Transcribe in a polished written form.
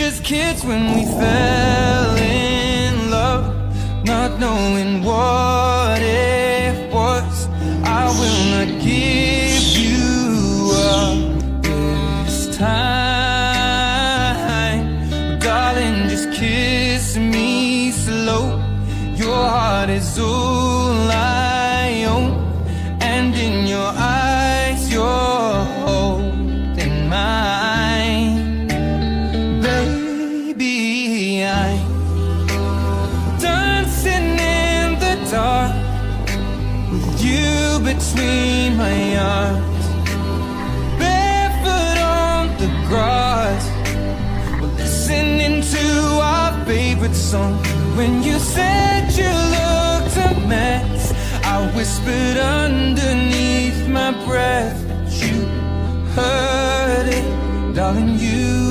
just kids when we fell in love, not knowing what it was. I will not give you up this time, darling, just kiss me slow. Your heart is all I own, and in your eyes you're holding mine. Baby, I'm dancing in the dark with you between my arms, barefoot on the grass. We're listening to our favorite song. When you said you looked a mess, I whispered underneath my breath that you heard it, darling, you